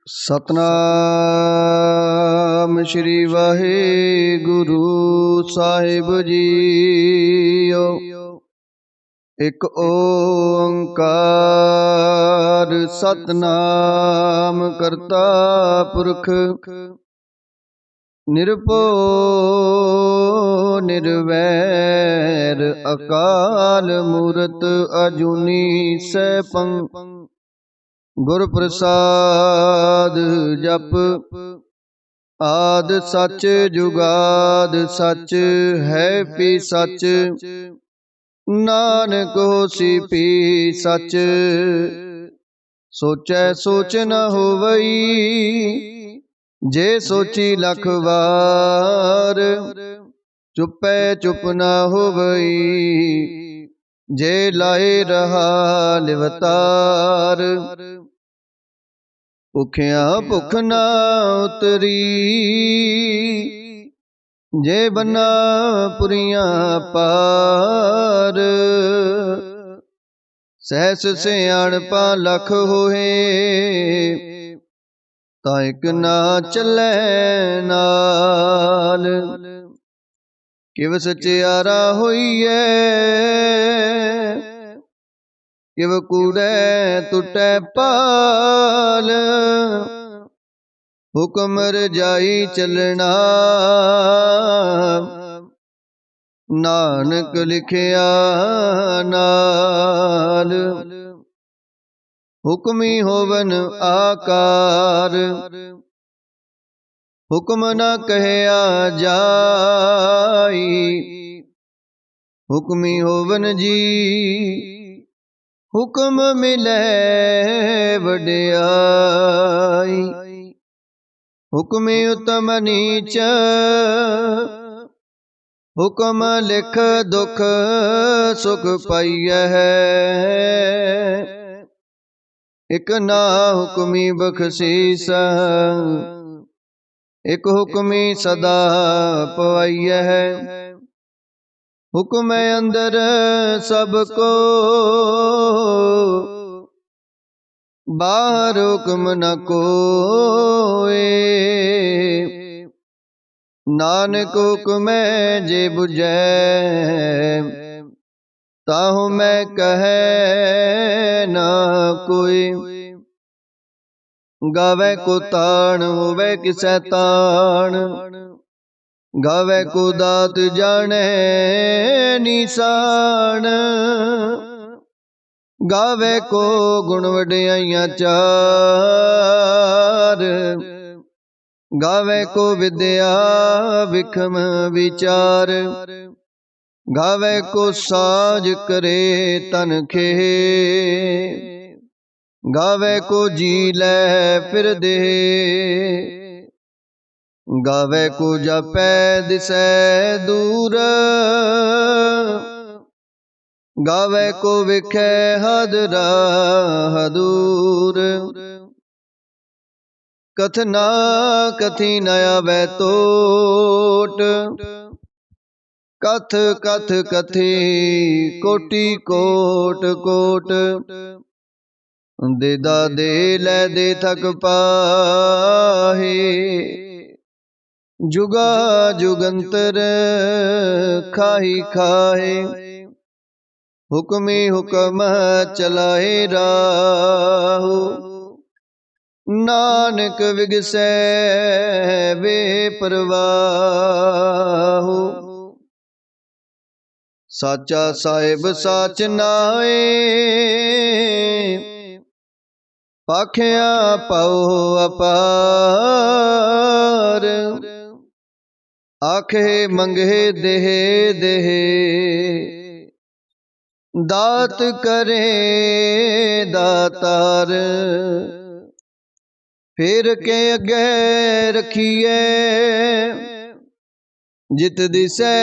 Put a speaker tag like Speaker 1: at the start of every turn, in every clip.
Speaker 1: सतनाम श्री वाहिगुरु साहिब जीओ। एक ओंकार सतनाम करता पुरख निर्भो निर्वैर अकाल मूरत अजूनी सैभं गुर प्रसाद जप। आद सच जुगाद सच है पी सच नानक होसी पी सच। सोचै सोच न होवई जे सोची लख वार। चुपै चुप न होवई जे लाए रहा लिवतार। भुखिया भुख न उतरी जे बना पुरिया पार। सहस सियाणपा लख होए ता इक ना चलै नाल। किव सचियारा होइए किव कूड़ै टुटै पाल। हुक्म रजाई चलना नानक लिखिया नाल। हुक्मी होवन आकार हुक्म न कहया जाई। हुक्मी होवन जी हुक्म मिलै वड्याई। हुक्मी उत्तम नीच हुक्म लिख दुख सुख पाइयै। इक ना हुक्मी बख्शीस इक हुक्मी सदा पवाइयै। हुक्म अंदर सबको बाहर हुक्म न कोए। नानक हुक्म जे बुझै ताहु मैं कहे न कोई। गावे को ताण होवे किसै ताण गावे को दात जाने निशान। गावे को गुण वड्याइयां चार गावे को विद्या विखम विचार। गावे को साज करे तन खे गावे को जी लै फिर दे। गावे को जापै दिसै दूर गावे को विखै हादरा दूर। कथना कथी न आवे तोट कथ कथ कथी कोटि कोट कोट। देदा दे लै दे थक पाहे जुगा जुगंतर खाही खाए। हुक्मी हुक्म चलाए राहु नानक विगसै वे परवाहु। साचा साहिब साच नाए पाखिया पाओ अपार। आखे मंगे देह देह दात करे दातार। फिर के अगे रखिए जित दिसै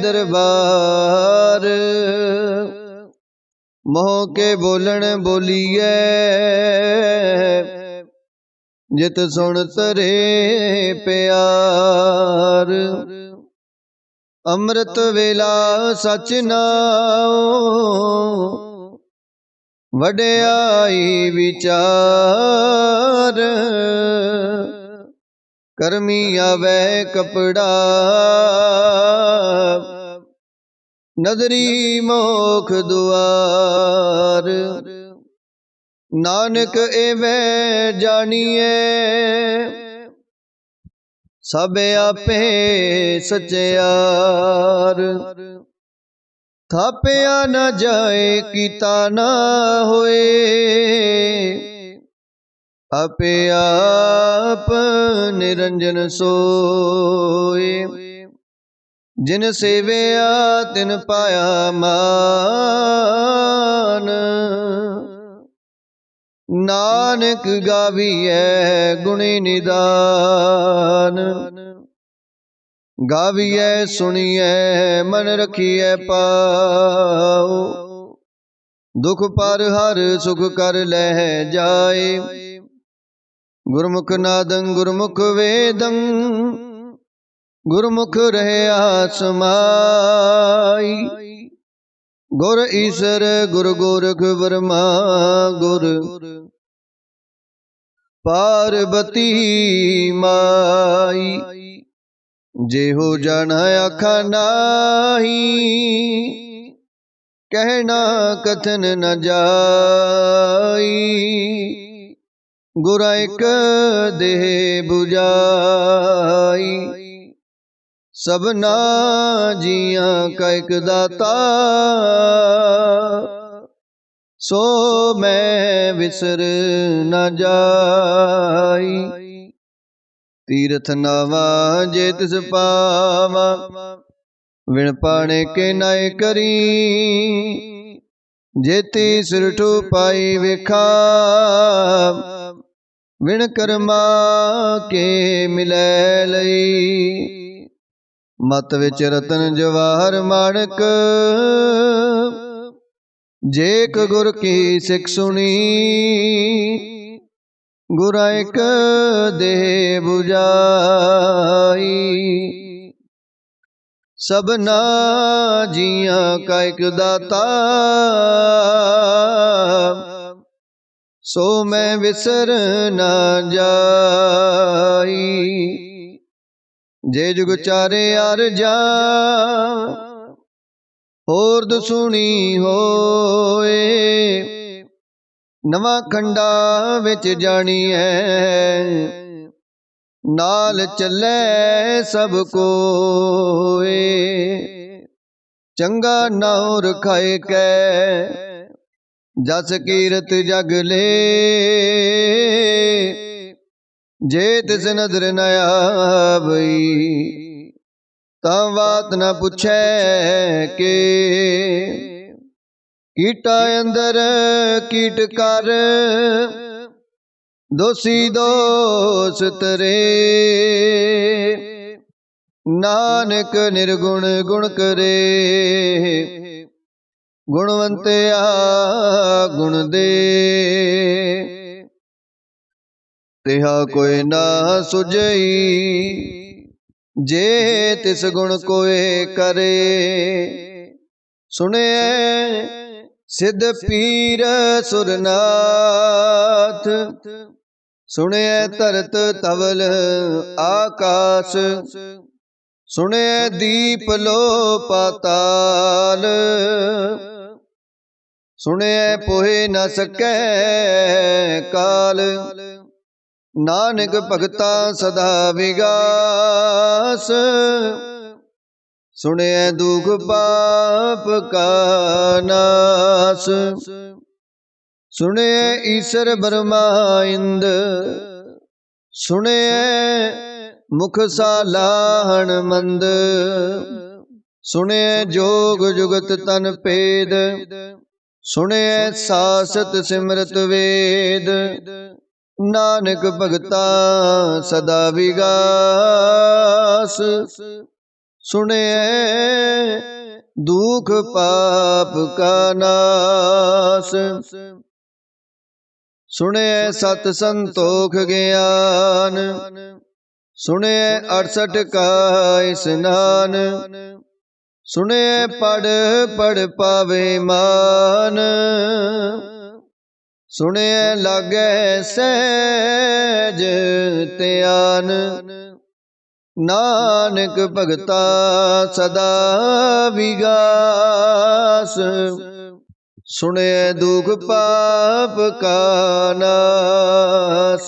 Speaker 1: दरबार। मोह के बोलन बोलिए जित सुन तरे प्यार। अमृत वेला सच नाओ वड्याई विचार कर्मी आवे कपड़ा नदरी मोख दुआर नानक एवे जानिए सब आपे सचयार थापिया न जाए कीता ना होए आपे आप निरंजन सोए जिन सेवया तिन पाया मान नानक गाविए गुणी निदान गाविए सुनिए मन रखिए पाओ दुख पर हर सुख कर लह जाए गुरमुख नादं गुरमुख वेदं गुरमुख रहे आसमाई गुर ईश्वर गुरु गोरख ब्रह्मा गुर पार्वती माई जेहो जाना आखा नाही कहना कथन न जाई गुरा एक देह बुझाई सबना जिया का एक दाता सो मैं विसर न जाई तीर्थ नावा जे तिस पावा विण पाने के नाय करी जेती सिरठू पाई वेखा विण कर्मा के मिलै लई मत विच रतन जवाहर माणक जेक गुर की सिख सुनी गुरा एक देह बुझाई सबना जिया का एक दाता सो मैं विसर न जाई जे जुग चारे यार जा होर दुसुनी होए नवा खंडा विच जानी है नाल चले सब कोए चंगा नाउर खाए कै जस कीरत जग ले जे तिस नजर न आवई तां बात न पुछे के कीटा अंदर कीट कर दोषी दोष तरे नानक निर्गुण गुण करे गुणवंतया गुण दे तिहा कोई ना सुझई जे तिस गुण कोई करे सुने सिद्ध पीर सुरनाथ सुने तरत तवल आकाश सुने दीप लो पाताल सुने पोहे न सकै काल नानक भगता सदा विगास सुने दुख पाप का नाश सुने ईश्वर ब्रह्मा इंद सुने मुख सालाहन मंद सुने जोग जुगत तन पेद सुने सासत सिमरत वेद नानक भगता सदा विगास सुने दुख पाप का नाश सुने सत संतोख ज्ञान सुने 68 का स्नान सुने पढ़ पढ़ पावे मान सुनिए लागे सहज त्यान, नानक भगता सदा विगास। सुनिए दुख पाप का नास,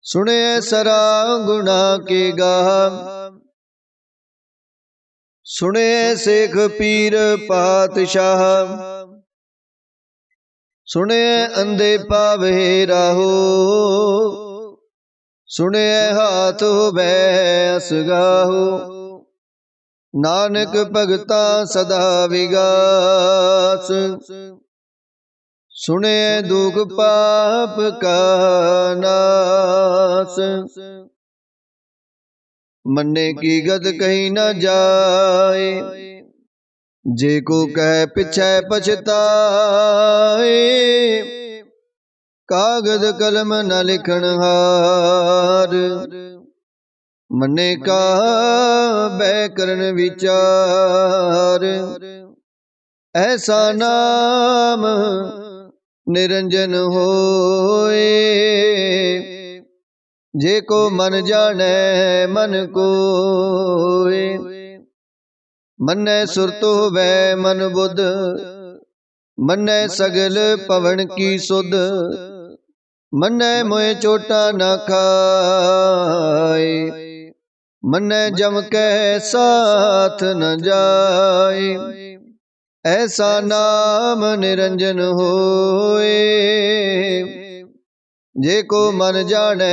Speaker 1: सुनिए सरा गुना के गाह। सुनिए शेख पीर पातशाह, सुनिए अंधे पावे राहो। सुनिए हाथ होवे असगाहो, नानक भगता सदा विगास। सुनिए दुख पाप का नास, मन्ने की गत कहीं न जाए। जे को कह पिछे पछताए, कागज कलम न लिखन हार। मन्ने का बैकरण विचार, ऐसा नाम निरंजन होए। जे को मन जाने मन कोय, मन्ने सुरत होवे मन बुध। मन्ने सगल पवन की सुध, मन्ने मोए चोटा न खाए। मन्ने जम के साथ न जाए, ऐसा नाम निरंजन होए। जे को मन जाने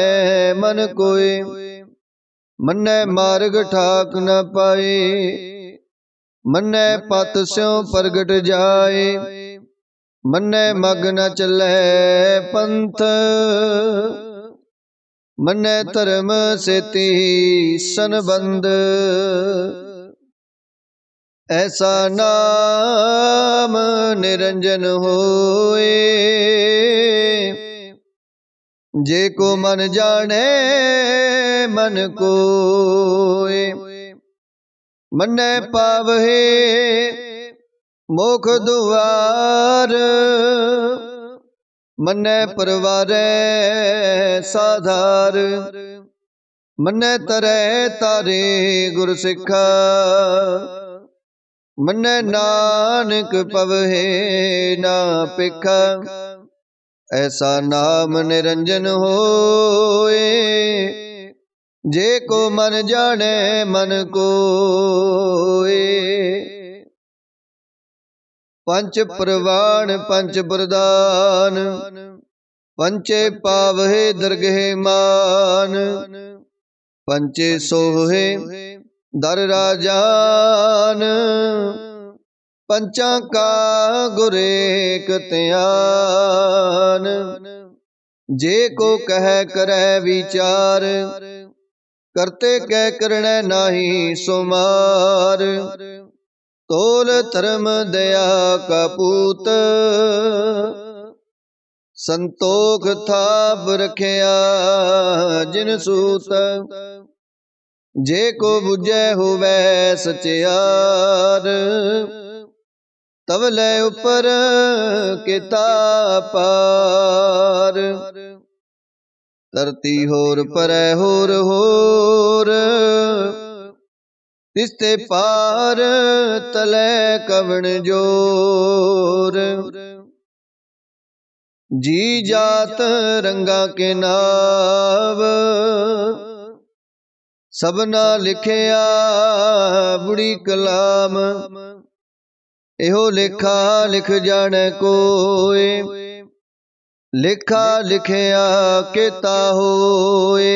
Speaker 1: मन कोय, मन्ने मार्ग ठाक न पाए। मन्ने पत स्यों प्रगट जाए, मन्ने मग न चले पंथ। मन्ने धर्म सेती संबंध, ऐसा नाम निरंजन होए। जे को मन जाने मन कोय, मन्ने पावहे मोख दुआर। मन्ने परवारे साधार, मन्ने तरे तारे गुर सिखा। मन्ने नानक पवहे ना पिखा, ऐसा नाम निरंजन होए। जे को मन जाने मन कोय, पंच प्रवाण पंच प्रदान। पंचे पावहे दरगह मान, पंचे सोहे दर राजान। पंचा का गुरेक त्यान, जे को कह करे विचार। करते कह करने नाही सुमार, तोल धर्म दया का पूत। संतोख थाप रखिया जिन सूत, जे को बुझे होवे सचियार। तवले ऊपर किता पार, धरती होर परै होर होर। तिसते पार तले कवण जोर। जी जात रंगा के नाव, सबना लिखिया बुरी कलाम। एहो लेखा लिख जाने कोय, लेखा लिखिया केता होए।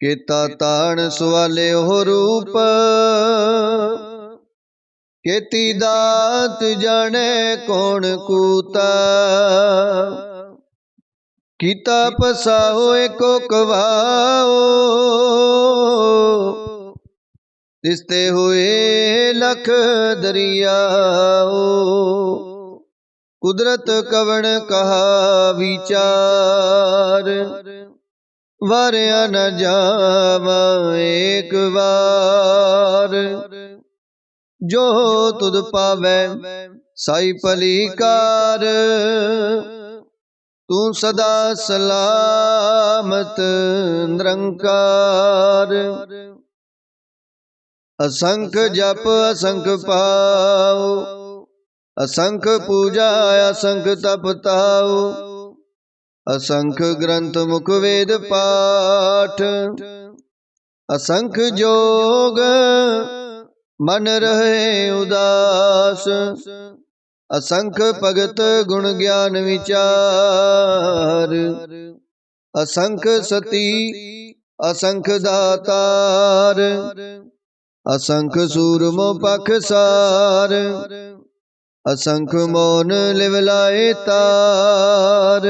Speaker 1: केता ताण सवाले हो रूप, केती दात जाने कौन कूता। कीता पसाओ एको कवाओ, तिसते हुए लख दरियाओ। कुदरत कवण कहा विचार, वारिया न जावा एक बार। जो तुद पावे साई पलीकार तू सदा सलामत निरंकार। असंख जप असंख पाओ, असंख पूजा असंख तप ताओ। असंख ग्रंथ मुख वेद पाठ, असंख जोग मन रहे उदास। असंख भगत गुण ज्ञान विचार, असंख सती असंख दातार। असंख सूरमो पखसार, असंख मौन लिवलाए तार।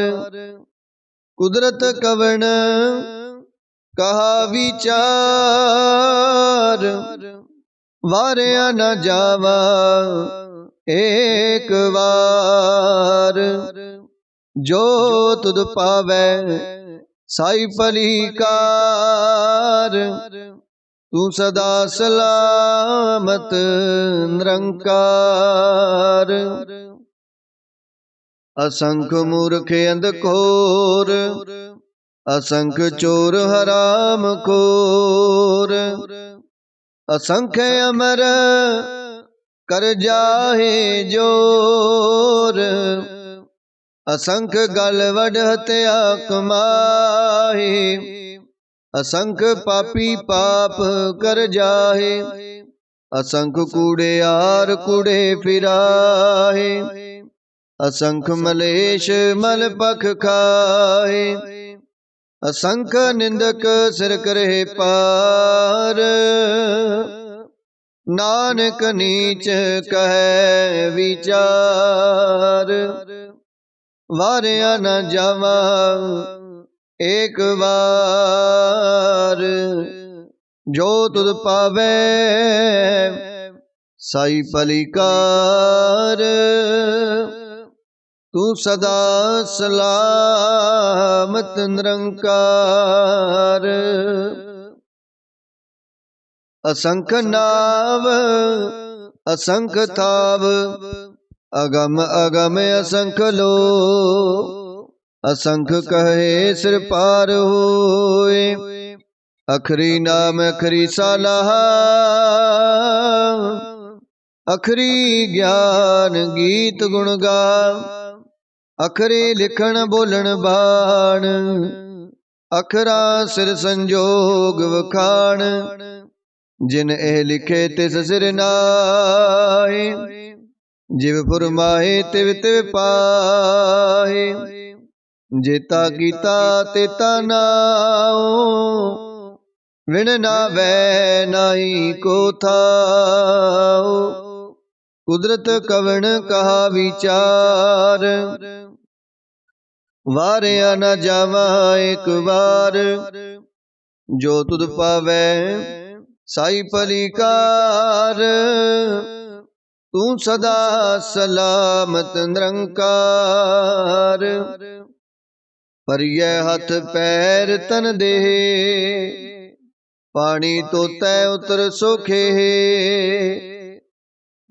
Speaker 1: कुदरत कवण कहा विचार, वारिया न जावा एक बार। जो तुद पावै साई पलीकार, तू सदा सलामत निरंकार। असंख मूर्ख अंधखोर, असंख चोर हराम खोर। असंख अमर कर जाहे जोर, असंख गल वड हत्या कमाहे। असंख पापी पाप कर जाहे, असंख कूड़ेयार कूड़े फिराहे। असंख मलेश मल पख खाए, असंख निंदक सिर करे पार। नानक नीच कहे विचार, वारिया न जावा एक बार। जो तुद पावे साई पलीकार, तू सदा सलामत निरंकार। असंख नाव असंख थाव, अगम अगम असंख लो। असंख कहे सिर पार होए, अखरी नाम अखरी सालाह। अखरी ज्ञान गीत गुण गा, अखरे लिखण बोलण बाण। अखरा सिर संजोग वखाण, जिन एह लिखे तिस सिर नाहे। जिव फुरमाए तिव तिव पाहे, जेता कीता तेता नाओ। विण नावै नाई को थाओ, कुदरत कवण कहा विचार। वारिया न जावा एक बार, जो तुद पावै साई पलीकार। तू सदा सलामत निरंकार। परिय हथ पैर तन दे, पानी तोतै उतर सोखे।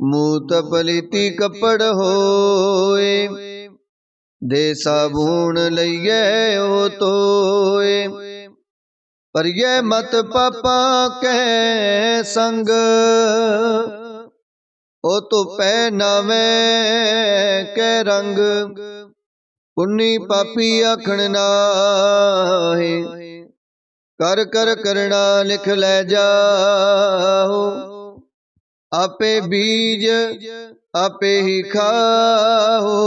Speaker 1: मूत पलीती कपड़ होए, दे साबून लइए ओ तोए। परिय मत पापा कै संग, ओ तो पै नावे कै रंग। पुन्नी पापी आखण नाहे, कर कर करना लिख लै जाओ। आपे बीज आपे ही खाओ,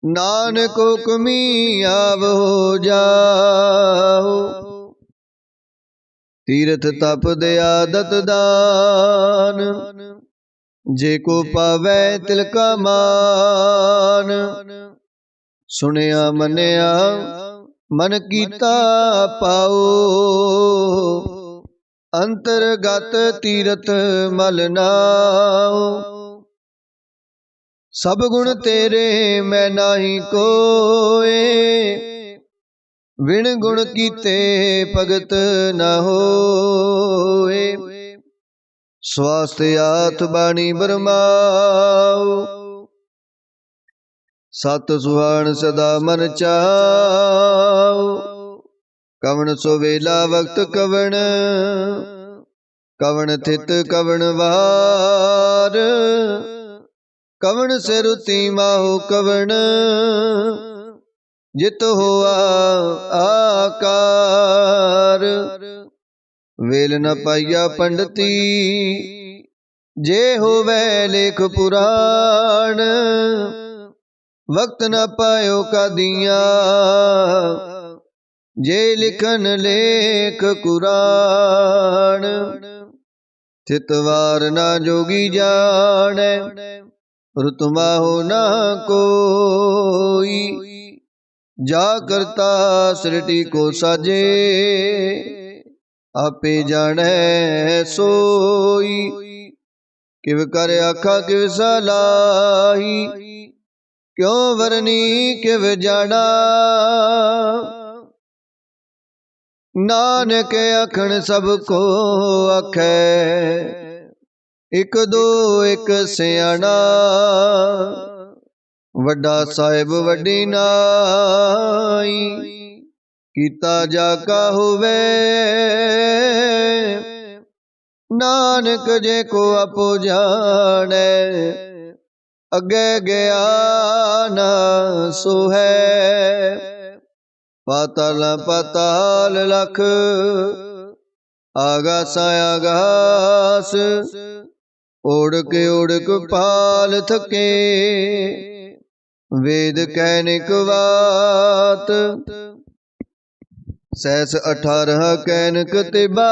Speaker 1: नानक हुक्मी आवो जाओ। तीरथ तप दया दत दान, जेको पावै तिलका मान। सुनिया मनिया मन कीता पाओ, अंतरगत तीरथ मल नाओ। सब गुण तेरे मैं नाही कोए, विण गुण कीते भगत न होए। स्वास्थ्य हाथ बाणी बरमाओ, सत सुहान सदा मन चाओ। कवन सो वेला वक्त कवन, कवन थित कवन वार, कवन से रुति माहु कवन, जित हुआ आकार। वेल न पाइया पंडिती, जे होवे लेख पुराण, वक्त न पायो का दिया, जे लिखन लेख कुरान। थितवार ना जोगी जाने, रुतमा हो ना कोई, जा करता सृष्टि को साजे, आपे जाने सोई। किव कर आखा किव सलाही, क्यों वरनी किव जाना। नानक अखण सबको आखे, एक दो एक सियाणा। वड्डा साहिब वड्डी नाई, कीता जाका होवे। नानक जे को आपो जाने, अगे गया ना सो है। पाताल पाताल लख, आगास आगास, ओढ़क ओढ़क पाल थके। वेद कहनिक बात, सहस 18 कहनक तिबा।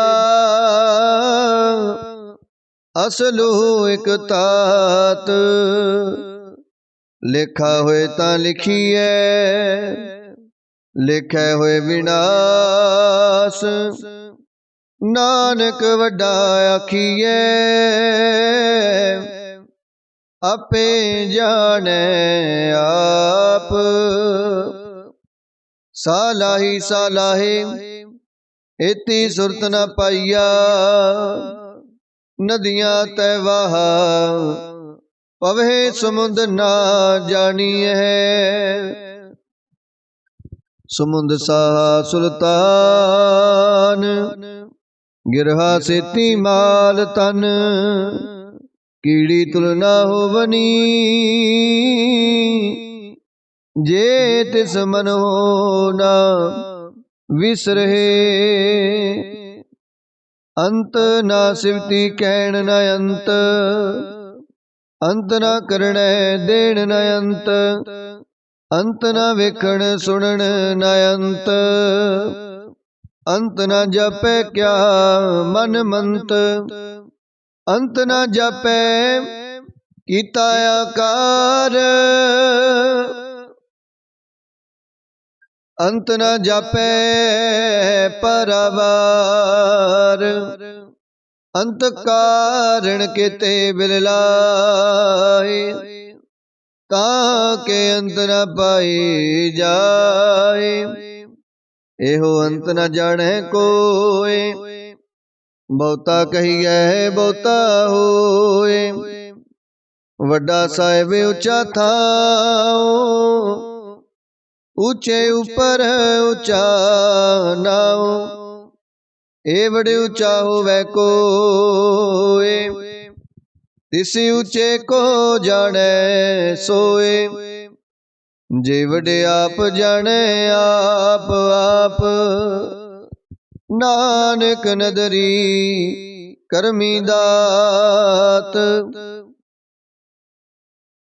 Speaker 1: असलू एक तात, लिखा होए ता लिखिए, लिखे होए विनाश। नानक वड्डा आखिए, आपे जाने आप। सालाही सालाहे, इति सुरत न पाइया। नदियां तैवाहा, पवे समुंद ना जानिए। समुंद साहा सुल्तान, गिरहा सेती माल तन। कीड़ी तुलना हो बनी, जे तिस मन हो ना विसरहे। अंत ना सिवती कहण न अंत, अंत ना करणे देण न अंत। अंत न वेखण सुनण न अंत, अंत न जपै क्या मन मंत। अंत न जपै कीता आकार, अंत न जापै परवार। अंत कारण केते बिरलाए, ताके अंत न पाई जाए। एहो अंत न जाने कोय, बहुता कहिए बहुता होए। वड्डा साहिब ऊंचा थाओ, ऊंचे ऊपर ऊंचा नाओ। ए बड़े ऊंचा होवे कोय, तिसी ऊंचे को जाने सोए। जे वडे आप जाने आप आप, नानक नदरी करमी दात।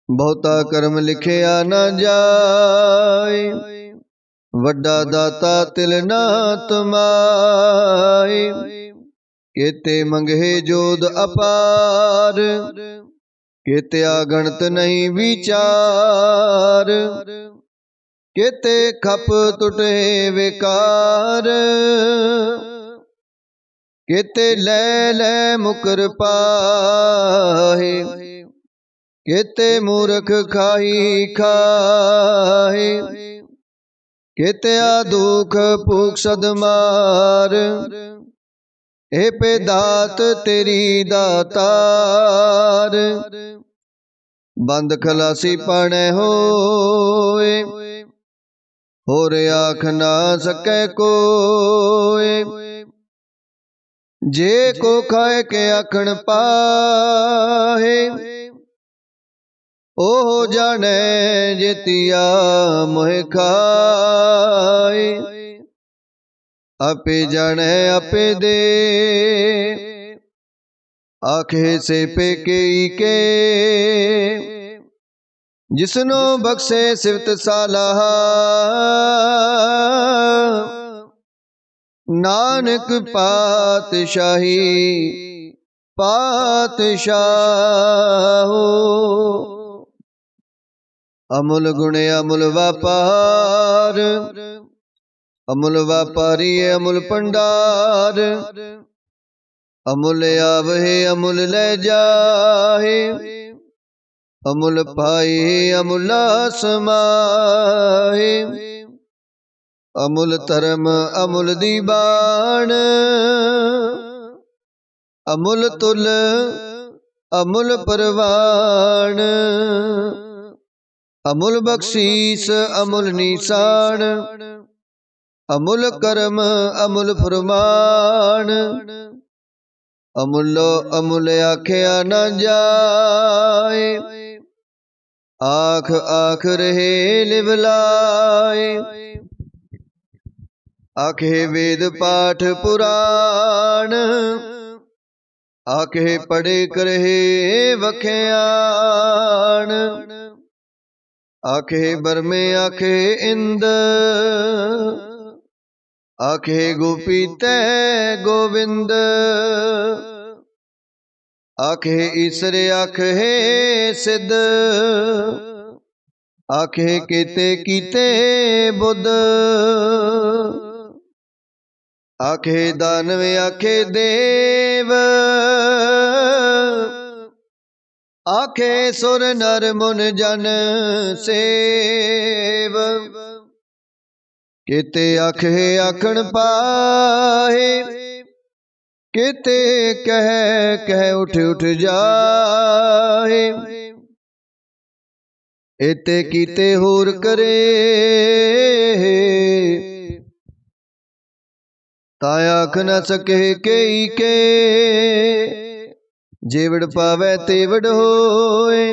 Speaker 1: बहुता कर्म लिखिया न जाए, वड्डा दाता तिल ना तमाए। केते मंगे जोध अपार, केते गणत नहीं विचार। केते खप टुटे विकार, केते ले ले मुकर पाहे। केते मूर्ख खाई खाए, केते दुख भूख सद मार। हे पे दात तेरी दातार, बंद खलासी पाने होए, होर आख ना सकै कोय। जे को खाए के आखण पाहे, ओह जाने जेतिया मोह खाए। आपे जाने आपे दे, आखे से पे के जिसनो बख्शे सिफत सालाह। नानक पातशाही पातशाहो, अमुल गुण अमुल व्यापार, अमुल व्यापारी अमुल भंडार। अमुल आवहे अमुल ले जाहे, अमुल पाए अमुल समाहे। अमुल धर्म अमुल दीवान, अमुल तुल अमुल परवान। अमुल बख्शीस अमुल निशान, अमुल कर्म अमुल फरमान। अमुलो अमुल आख्या न जाए, आख आख रहे लिवलाए। आखे वेद पाठ पुराण, आखे पढ़े करहे वख्यान। आखे बरमे आखे इंद, आखे गोपी तै गोविंद। आखे ईसर आखे सिद्ध, आखे केते कीते बुद्ध। आखे दानव आखे देव, आखे सुर नर मुन जन सेव। केते आखे आखण पाहे, केते कह कह उठ उठ जाहे। एते कीते होर करे, ताया आख न सके केई के। जेवड़ पावै तेवड़ होए,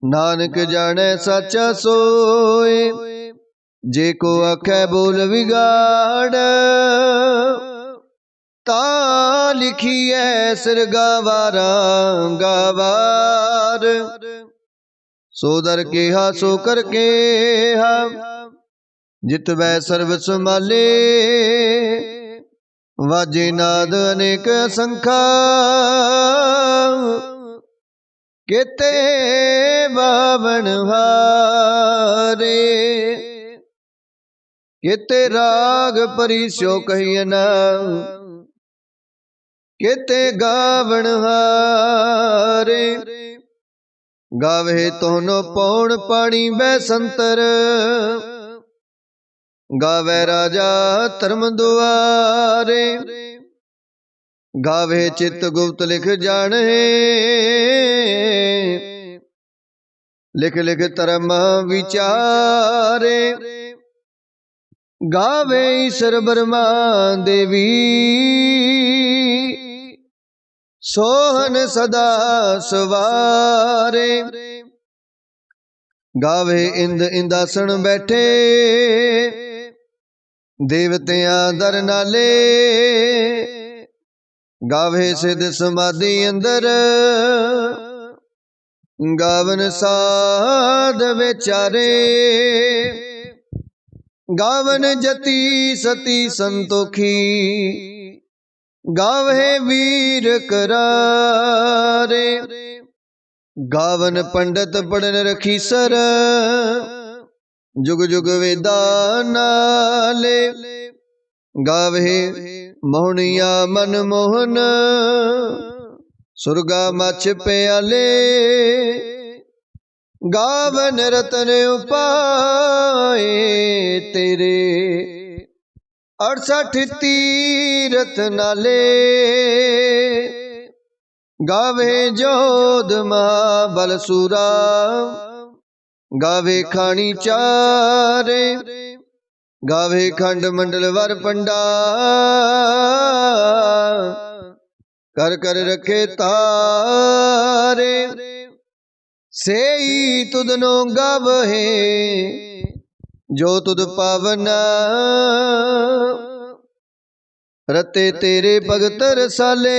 Speaker 1: नानक जाने साचा सोए। जे को आखे बोल बिगाड़, ता लिखिए सिर गावारा गावार। सो दर के हा सो कर के हा, जित वै सर्व संभाले। वाजे नाद अनेक संखा, केते बावन हारे। केते राग परिस्यो कहियन, केते गावण हारे। गावे तोनो पौण पानी बैसंतर, गावे राजा धर्म दुआरे। गावे चित गुप्त लिख जाने, लिख लिख धर्म विचारे। गावे ईश्वर ब्रह्मा देवी, सोहन सदा सवारे। गावे इंद इंदासन बैठे, देवतियां दर नाले। गावे सिद्ध समाधि अंदर, गावन साध विचारे। गावन जति सती संतोखी, गावे वीर करारे। गावन पंडित पढ़न रखी सर, जुग जुग वेदा नाले। गावे मोहनिया मनमोहन, सुरगा मछ प्याले। गावन रतन उपाए तेरे, 68 तीरथ नाले गावे जोध महाबल सूरा गावे खानी चारे गावे खंड मंडल वर पंडा कर कर रखे तारे सेई तुदनो गावहे जो तुद पावन रते तेरे भगत रसाले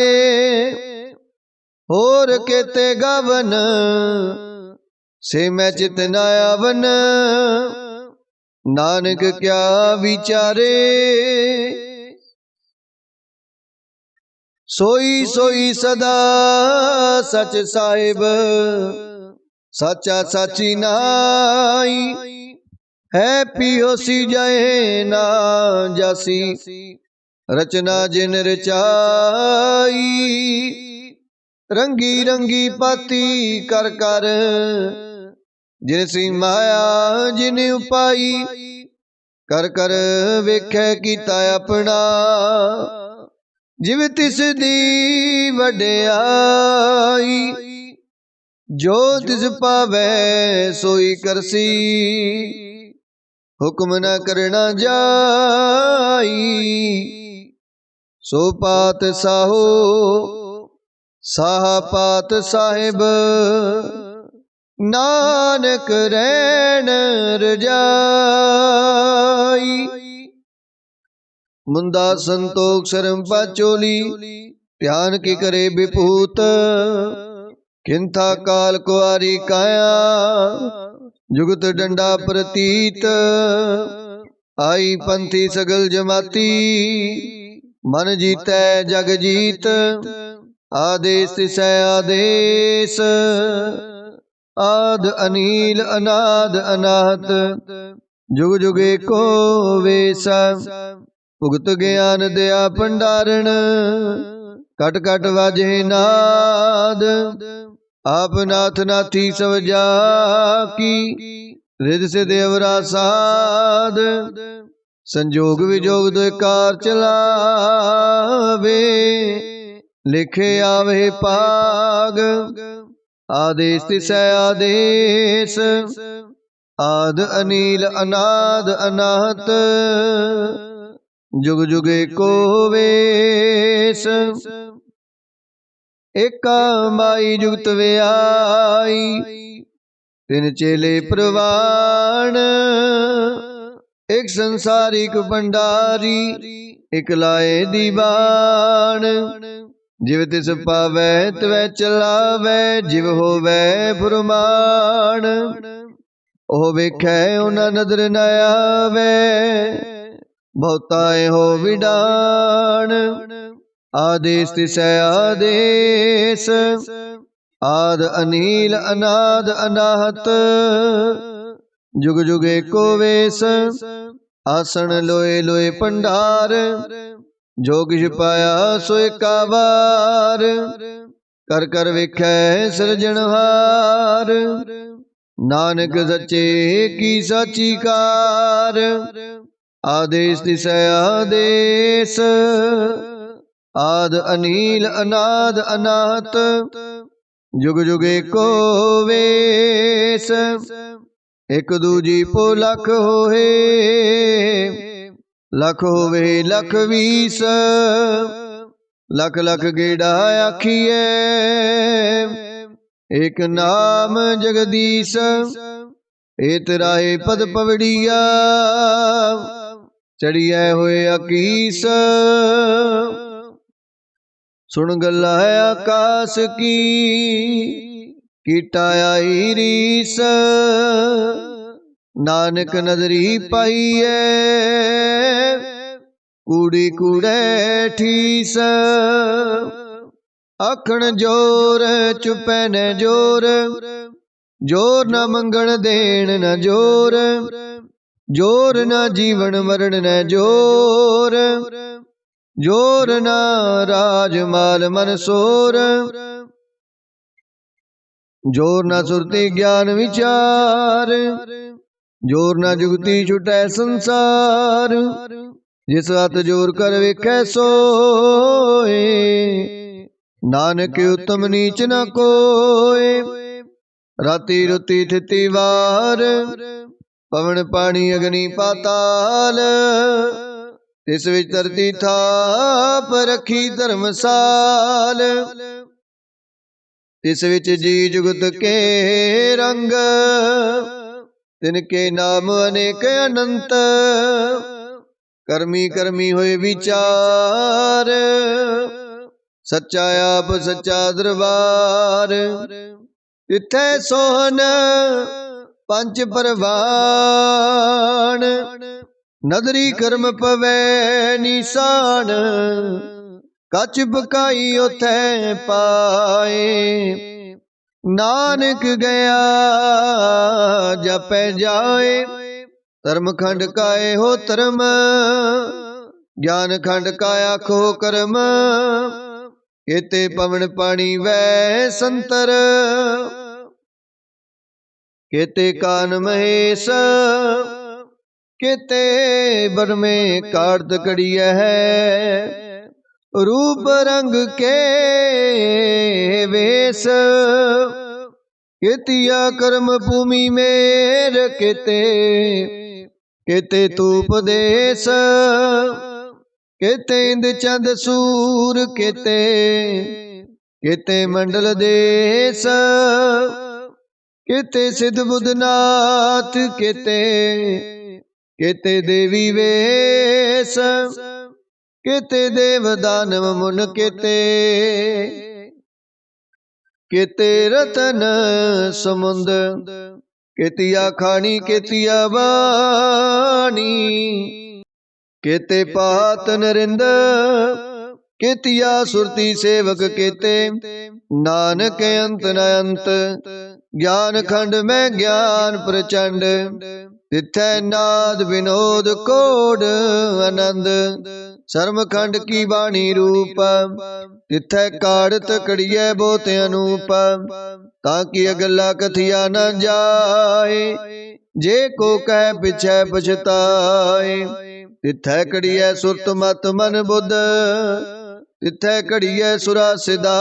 Speaker 1: होर केते गावन से मैं चित न आवन नानक क्या विचारे सोई सोई सदा सच साहिब साचा साची नाई है पियोसी जाए ना जासी रचना जिन रचाई रंगी रंगी पाती कर कर जिन सी माया जिन उपाई कर कर वेखे कीता अपना जिव तिस दी वड्याई जो तिस पावै सोई करसी हुक्म न करना जाई सो पात साहो साहा पात साहिब नानक रैन रजाई मुंदा संतोख शर्म पाचोली ध्यान की करे विभूत किंथा काल कुआरी काया जुगत डंडा प्रतीत आई पंथी सगल जमाती मन जीतै जग जीत आदेश तिसै आदेश आद अनील अनाद अनाहत जुग जुगे को वेसा भुगत ज्ञान दया भंडारण कट कट वाजे नाद आप नाथ नाथी सब जाकी रिद से देवरा साध संजोग विजोग दो कार चलावे लिखे आवे पाग आदेश तिसै आदेश आद अनील अनाद अनाहत जुग जुगे को वेश एका माई जुगत व्याई तिन चेले प्रवाण एक संसारिक भंडारी एक लाए दीवान जिव तिस पावै तवै चलावै जिव होवै फुरमान ओह वेखै उना नदर न आवे बहुताए हो विडान आदेश तिसै आदेश आद अनील अनाद अनाहत जुग जुगे को वेश आसन लोए लोए भंडार जो किछ पाया सोए कावार कर कर वेखै सिरजनहार नानक सच्चे की साची कार आदेश तिसै आदेश आद अनील अनाद अनाहत जुग जुगे को वेश एक दूजी पो लख होए लख होवे लख वीस लख लख गेड़ा आखिए एक नाम जगदीश ए तराए पद पवड़िया चढ़िया होए अकीस सुन गल्ला आकाश की कीटा आई रीस नानक नदरी पाईए कूड़ी कूड़े ठीस आखण जोर चुपै न जोर जोर न मंगण देण न जोर जोर न जीवन मरण न जोर जोर न राज माल मन सोर जोर न सुरती ज्ञान विचार जोर न जुगती छुटै संसार जिस हथ जोर कर वेखै सोए, नानक उत्तम नीच न कोय। राती रुती थिति वार, पवन पानी अग्नि पाताल। तिस विच धरती थाप रखी धर्मसाल। तिस विच जी जुगत के रंग, तिनके नाम अनेक अनंत। करमी करमी होए विचार, सच्चा आप सच्चा दरबार। तिथै सोहन पंच परवान, नदरी कर्म पवै निशान। कछ बकाई उथै पाए, नानक गया जपै जाए। धर्म खंड काए हो धर्म, ज्ञान खंड का आखो कर्म। केते पवन पानी वै संतर, केते कान महेश। केते बर में कार्त कड़िया है, रूप रंग के वेश। केतिया कर्म भूमि मेर, केते केते तूप देश। केते इंद चंद सूर, केते केते मंडल देश। केते सिद्ध बुधनाथ, केते केते देवी वेश। केते देव दानव मुन, केते केते रतन समुंद। केतिया खानी केतिया वाणी, केते पात नरिंद। केतिया सुरती सेवक, केते नानक अंत न अंत। ज्ञान खंड में ज्ञान प्रचंड, तिथै नाद विनोद कोड आनंद। शर्म खंड की वाणी रूप, तिथै काढ़त कड़ियै बहुत अनूप। ताकि अगला कथिया न जाए, जे को कह पिछै पछताए। तिथै कड़ियै सुरत मत मन बुध, तिथै कड़ियै सुरा सिदा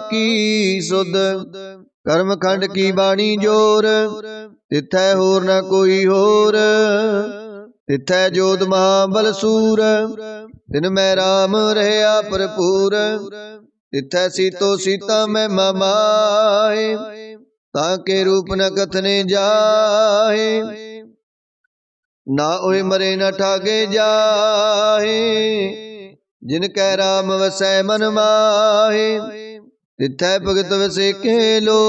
Speaker 1: की सुध। कर्म खंड की बाणी जोर, तिथै होर न कोई होर। तिथै जोध महाबल सूर, तिन मैं राम रहया भरपूर। तिथै सीतो सीता मैं माए, ताके रूप न कथने जाए। ना ओए मरे न ठागे जाहे, जिनकै राम वसै मन माहे। तिथै भगत वसे के लो,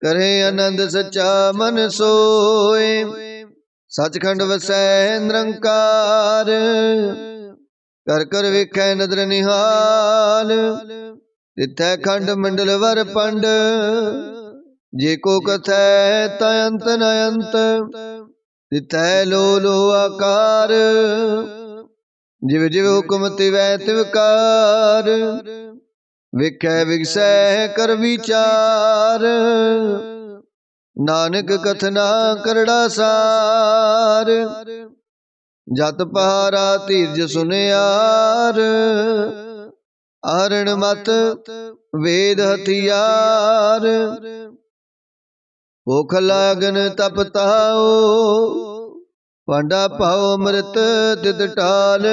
Speaker 1: करे आनंद सच्चा मन सोए। सचखंड वसै निरंकार, कर कर वेखै नदर निहाल। तिथै खंड मंडल वर पंड, जे को कथै ता अंत न अंत। तिथै लो लो आकार, जिव जिव हुक्म तिवै तिवकार। विखै विगसै कर विचार, नानक कथना करड़ा सार। जत पहारा धीरज सुनियार, आहरण मत वेद हथियार। भूख लागन तप ताओ, पांडा पाओ अमृत तित टाल।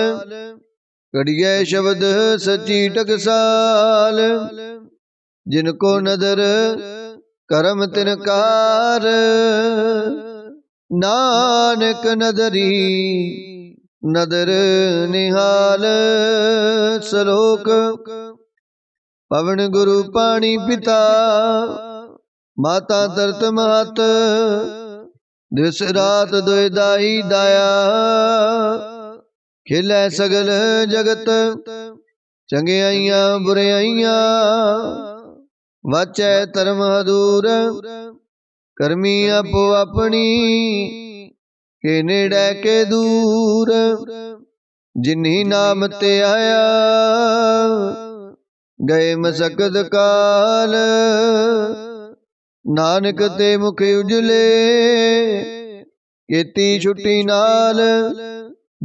Speaker 1: कड़ियै शब्द सची टकसाल, जिनको नदर करम तिनकार। नानक नदरी नदर निहाल। सलोक पवन गुरु पानी पिता, माता तरत महत। दिस रात दोय दाई दाया, खिलै सगल जगत। चंगियाइयां बुराइयां, वाचै धर्म अधूर। करमी आपो अपनी, के नेड़े के दूर। जिन्ही नाम ते आया, गए मसकत काल। नानक ते मुख उजले, केती छुट्टी नाल।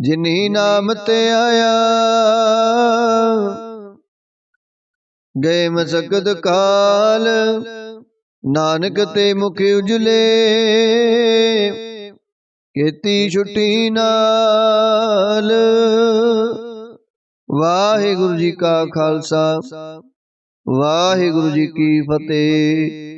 Speaker 1: ਜਿਨੀ ਨਾਮ ਤੇ ਆਇਆ ਗਏ ਮਸਕਤ ਕਾਲ ਨਾਨਕ ਤੇ ਮੁਖ ਉਜਲੇ ਕੀਤੀ ਛੁੱਟੀ ਨਾਲ। ਵਾਹਿਗੁਰੂ ਜੀ ਕਾ ਖਾਲਸਾ ਵਾਹਿਗੁਰੂ ਜੀ ਕੀ ਫਤਿਹ।